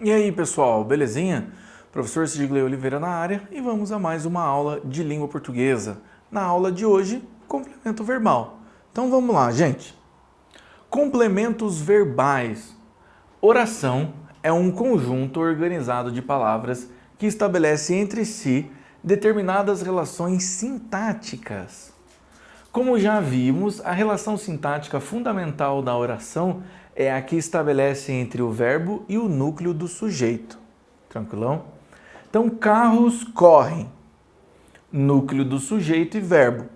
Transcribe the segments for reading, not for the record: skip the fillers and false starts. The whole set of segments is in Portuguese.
E aí, pessoal, belezinha? Professor Sidgley Oliveira na área e vamos a mais uma aula de língua portuguesa. Na aula de hoje, complemento verbal. Então vamos lá, gente. Complementos verbais. Oração é um conjunto organizado de palavras que estabelece entre si determinadas relações sintáticas. Como já vimos, a relação sintática fundamental da oração é a que estabelece entre o verbo e o núcleo do sujeito. Tranquilão? Então, carros correm. Núcleo do sujeito e verbo.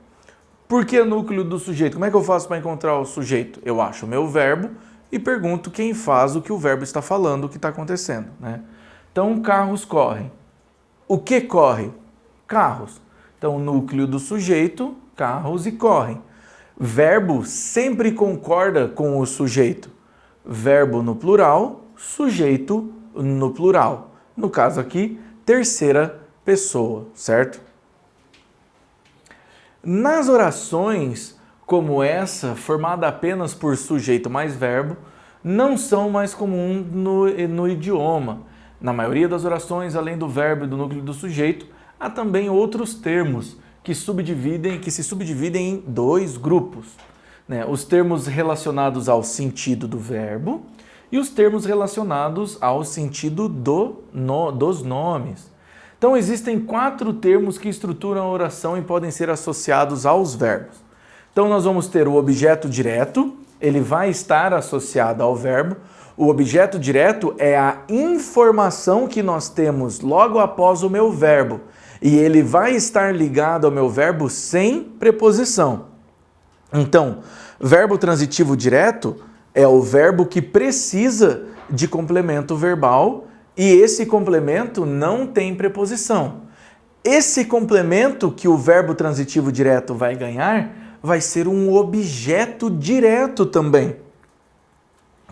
Por que núcleo do sujeito? Como é que eu faço para encontrar o sujeito? Eu acho o meu verbo e pergunto quem faz o que o verbo está falando, o que está acontecendo, né? Então, carros correm. O que corre? Carros. Então, núcleo do sujeito, carros e correm. Verbo sempre concorda com o sujeito. Verbo no plural, sujeito no plural. No caso aqui, terceira pessoa, certo? Nas orações como essa, formada apenas por sujeito mais verbo, não são mais comuns no idioma. Na maioria das orações, além do verbo e do núcleo do sujeito, há também outros termos que se subdividem em dois grupos, né? Os termos relacionados ao sentido do verbo e os termos relacionados ao sentido dos nomes. Então, existem 4 termos que estruturam a oração e podem ser associados aos verbos. Então, nós vamos ter o objeto direto, ele vai estar associado ao verbo. O objeto direto é a informação que nós temos logo após o meu verbo. E ele vai estar ligado ao meu verbo sem preposição. Então, verbo transitivo direto é o verbo que precisa de complemento verbal e esse complemento não tem preposição. Esse complemento que o verbo transitivo direto vai ganhar vai ser um objeto direto também.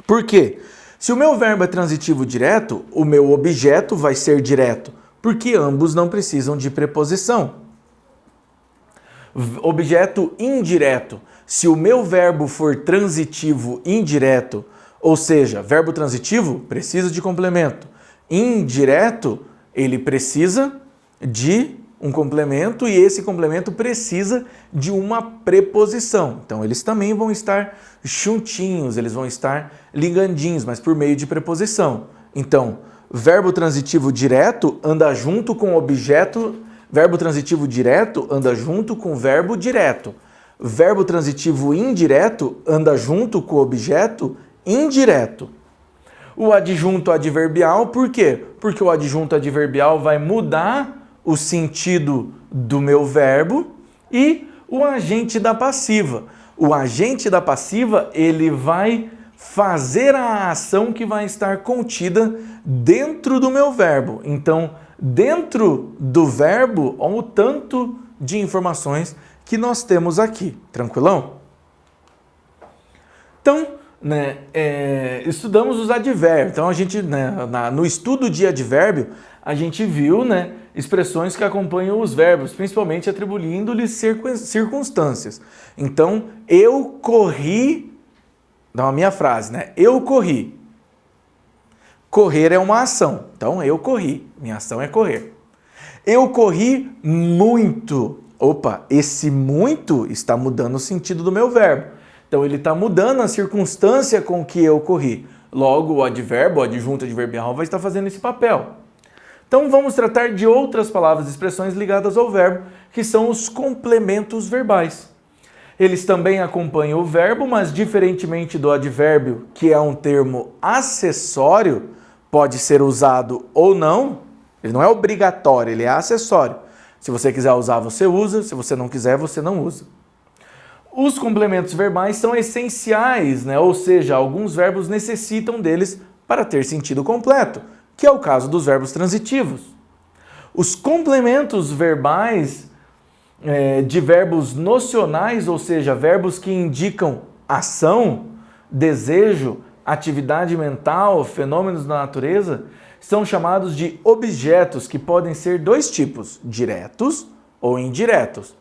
Por quê? Se o meu verbo é transitivo direto, o meu objeto vai ser direto, porque ambos não precisam de preposição. Objeto indireto. Se o meu verbo for transitivo indireto, ou seja, verbo transitivo precisa de complemento. Indireto, ele precisa de um complemento e esse complemento precisa de uma preposição. Então, eles também vão estar juntinhos, eles vão estar ligandinhos, mas por meio de preposição. Então, verbo transitivo direto anda junto com objeto. Verbo transitivo direto anda junto com verbo direto. Verbo transitivo indireto anda junto com objeto indireto. O adjunto adverbial, por quê? Porque o adjunto adverbial vai mudar o sentido do meu verbo e o agente da passiva. O agente da passiva, ele vai fazer a ação que vai estar contida dentro do meu verbo. Então, dentro do verbo, olha o tanto de informações que nós temos aqui. Tranquilão? Então, estudamos os advérbios. Então, a gente, no estudo de advérbio, a gente viu, expressões que acompanham os verbos, principalmente atribuindo-lhes circunstâncias. Então, eu corri, dá uma minha frase, eu corri. Correr é uma ação. Então, eu corri. Minha ação é correr. Eu corri muito. Opa, esse muito está mudando o sentido do meu verbo. Então, ele está mudando a circunstância com que eu corri. Logo, o advérbio, o adjunto adverbial, vai estar fazendo esse papel. Então, vamos tratar de outras palavras e expressões ligadas ao verbo, que são os complementos verbais. Eles também acompanham o verbo, mas diferentemente do advérbio, que é um termo acessório, pode ser usado ou não, ele não é obrigatório, ele é acessório. Se você quiser usar, você usa, se você não quiser, você não usa. Os complementos verbais são essenciais, ou seja, alguns verbos necessitam deles para ter sentido completo, que é o caso dos verbos transitivos. Os complementos verbais de verbos nocionais, ou seja, verbos que indicam ação, desejo, atividade mental, fenômenos da natureza, são chamados de objetos, que podem ser 2 tipos, diretos ou indiretos.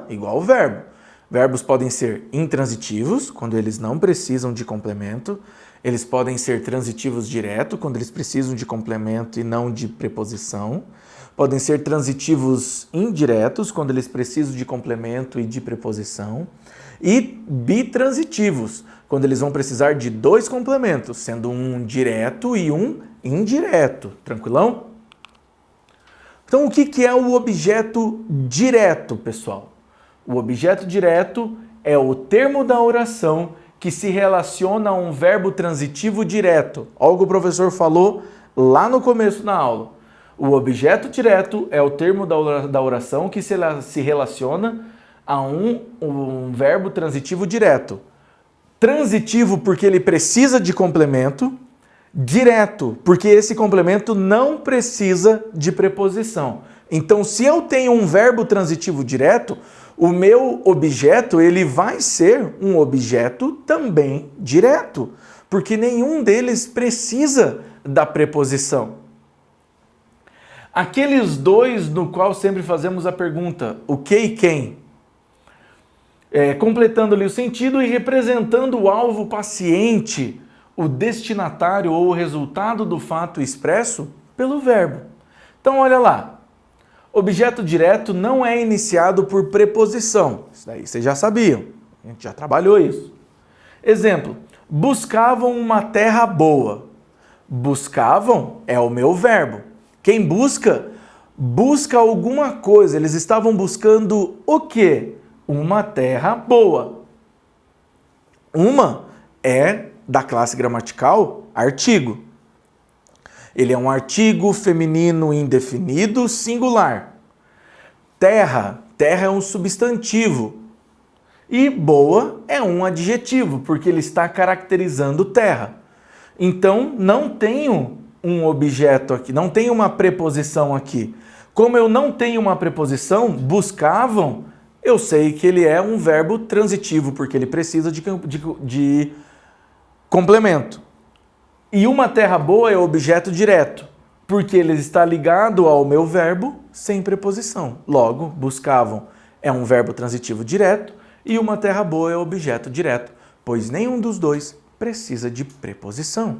Igual o verbo. Verbos podem ser intransitivos, quando eles não precisam de complemento, Eles podem ser transitivos direto, quando eles precisam de complemento e não de preposição. Podem ser transitivos indiretos, quando eles precisam de complemento e de preposição. E bitransitivos, quando eles vão precisar de dois complementos, sendo um direto e um indireto. Tranquilão? Então, o que é o objeto direto, pessoal? O objeto direto é o termo da oração que se relaciona a um verbo transitivo direto. Olha o que o professor falou lá no começo da aula. O objeto direto é o termo da oração que se relaciona a um verbo transitivo direto. Transitivo porque ele precisa de complemento, direto porque esse complemento não precisa de preposição. Então, se eu tenho um verbo transitivo direto, o meu objeto ele vai ser um objeto também direto, porque nenhum deles precisa da preposição. Aqueles dois no qual sempre fazemos a pergunta, o que e quem, completando-lhe o sentido e representando o alvo paciente, o destinatário ou o resultado do fato expresso pelo verbo. Então, olha lá. Objeto direto não é iniciado por preposição. Isso daí vocês já sabiam. A gente já trabalhou isso. Exemplo. Buscavam uma terra boa. Buscavam é o meu verbo. Quem busca, busca alguma coisa. Eles estavam buscando o quê? Uma terra boa. Uma é da classe gramatical artigo. Ele é um artigo feminino indefinido singular. Terra é um substantivo. E boa é um adjetivo, porque ele está caracterizando terra. Então, não tenho um objeto aqui, não tenho uma preposição aqui. Como eu não tenho uma preposição, buscavam, eu sei que ele é um verbo transitivo, porque ele precisa de complemento. E uma terra boa é objeto direto, porque ele está ligado ao meu verbo sem preposição. Logo, buscavam é um verbo transitivo direto e uma terra boa é objeto direto, pois nenhum dos dois precisa de preposição.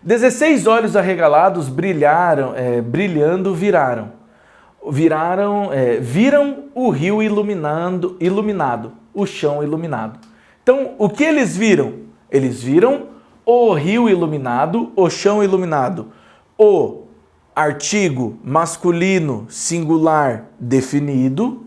16 olhos arregalados brilhando viraram. Viram o rio iluminado, o chão iluminado. Então, o que eles viram? Eles viram o rio iluminado, o chão iluminado, o artigo masculino singular definido,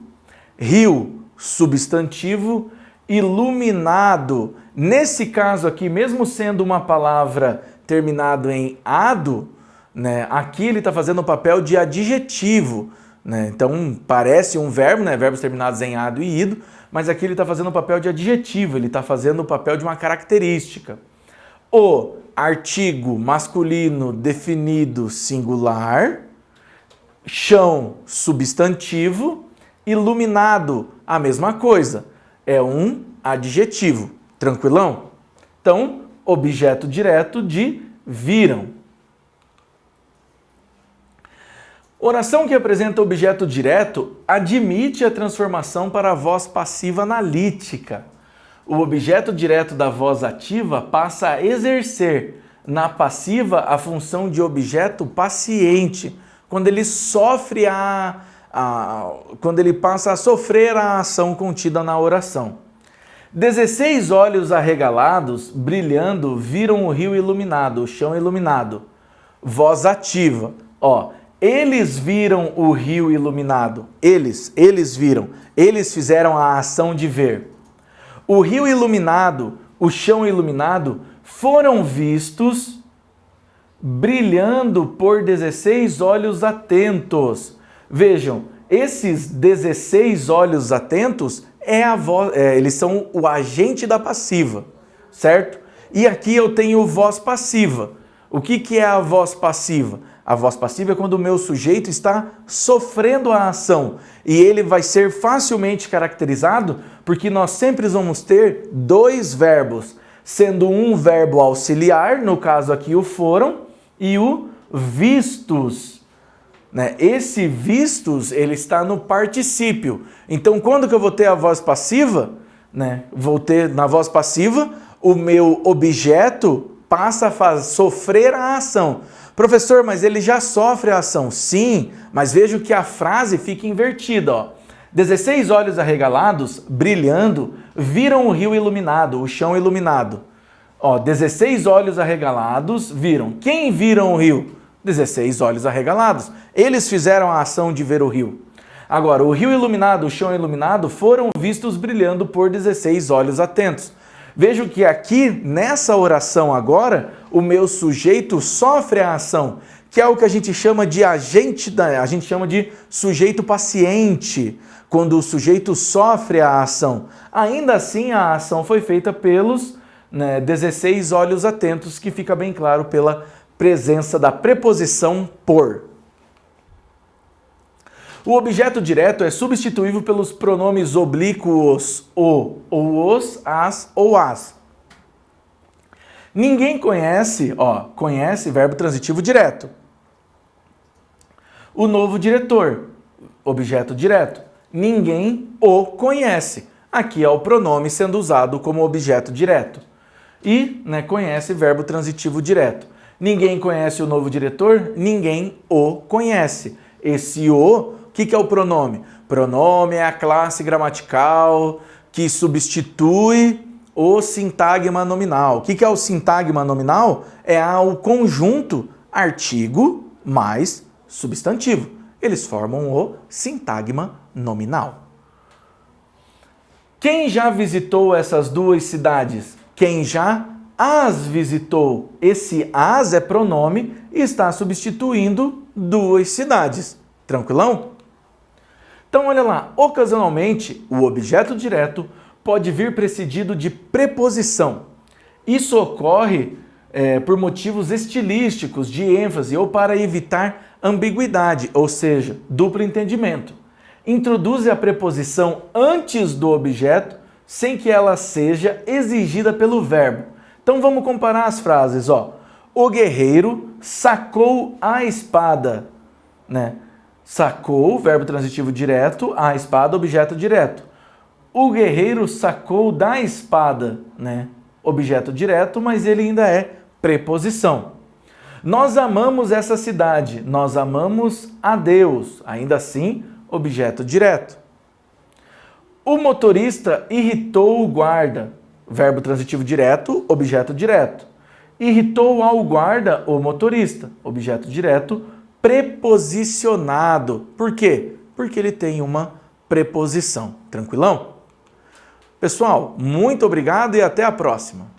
rio substantivo, iluminado. Nesse caso aqui, mesmo sendo uma palavra terminada em ado, né, aqui ele está fazendo o papel de adjetivo. Né? Então parece um verbo, né, verbos terminados em ado e ido, mas aqui ele está fazendo o papel de adjetivo, ele está fazendo o papel de uma característica. O artigo masculino definido singular, chão substantivo, iluminado, a mesma coisa, é um adjetivo. Tranquilão? Então, objeto direto de viram. Oração que apresenta objeto direto admite a transformação para a voz passiva analítica. O objeto direto da voz ativa passa a exercer na passiva a função de objeto paciente, quando ele sofre quando ele passa a sofrer a ação contida na oração. 16 olhos arregalados, brilhando, viram o rio iluminado, o chão iluminado. Voz ativa. Eles viram o rio iluminado. Eles viram. Eles fizeram a ação de ver. O rio iluminado, o chão iluminado, foram vistos brilhando por 16 olhos atentos. Vejam, esses 16 olhos atentos eles são o agente da passiva, certo? E aqui eu tenho voz passiva. O que é a voz passiva? A voz passiva é quando o meu sujeito está sofrendo a ação e ele vai ser facilmente caracterizado porque nós sempre vamos ter dois verbos, sendo um verbo auxiliar, no caso aqui o foram, e o vistos. Né? Esse vistos, ele está no particípio. Então, quando que eu vou ter a voz passiva? Né? Vou ter na voz passiva o meu objeto passa a sofrer a ação. Professor, mas ele já sofre a ação. Sim, mas vejo que a frase fica invertida, ó. 16 olhos arregalados, brilhando, viram o rio iluminado, o chão iluminado. Ó, 16 olhos arregalados viram. Quem viram o rio? 16 olhos arregalados. Eles fizeram a ação de ver o rio. Agora, o rio iluminado, o chão iluminado foram vistos brilhando por 16 olhos atentos. Vejo que aqui, nessa oração agora, o meu sujeito sofre a ação, que é o que a gente chama de a gente chama de sujeito paciente, quando o sujeito sofre a ação. Ainda assim, a ação foi feita pelos 16 olhos atentos, que fica bem claro pela presença da preposição por. O objeto direto é substituível pelos pronomes oblíquos o, ou os, as ou as. Ninguém conhece, conhece, verbo transitivo direto. O novo diretor, objeto direto. Ninguém o conhece. Aqui é o pronome sendo usado como objeto direto. E, conhece, verbo transitivo direto. Ninguém conhece o novo diretor? Ninguém o conhece. Esse o que é o pronome? Pronome é a classe gramatical que substitui o sintagma nominal. O que é o sintagma nominal? É o conjunto artigo mais substantivo. Eles formam o sintagma nominal. Quem já visitou essas duas cidades? Quem já as visitou? Esse as é pronome e está substituindo duas cidades. Tranquilão? Então, olha lá, ocasionalmente, o objeto direto pode vir precedido de preposição. Isso ocorre por motivos estilísticos, de ênfase, ou para evitar ambiguidade, ou seja, duplo entendimento. Introduz a preposição antes do objeto, sem que ela seja exigida pelo verbo. Então, vamos comparar as frases. O guerreiro sacou a espada, Sacou, verbo transitivo direto, a espada, objeto direto. O guerreiro sacou da espada, Objeto direto, mas ele ainda é preposição. Nós amamos essa cidade, nós amamos a Deus, ainda assim, objeto direto. O motorista irritou o guarda, verbo transitivo direto, objeto direto. Irritou ao guarda o motorista, objeto direto, preposicionado. Por quê? Porque ele tem uma preposição. Tranquilão? Pessoal, muito obrigado e até a próxima.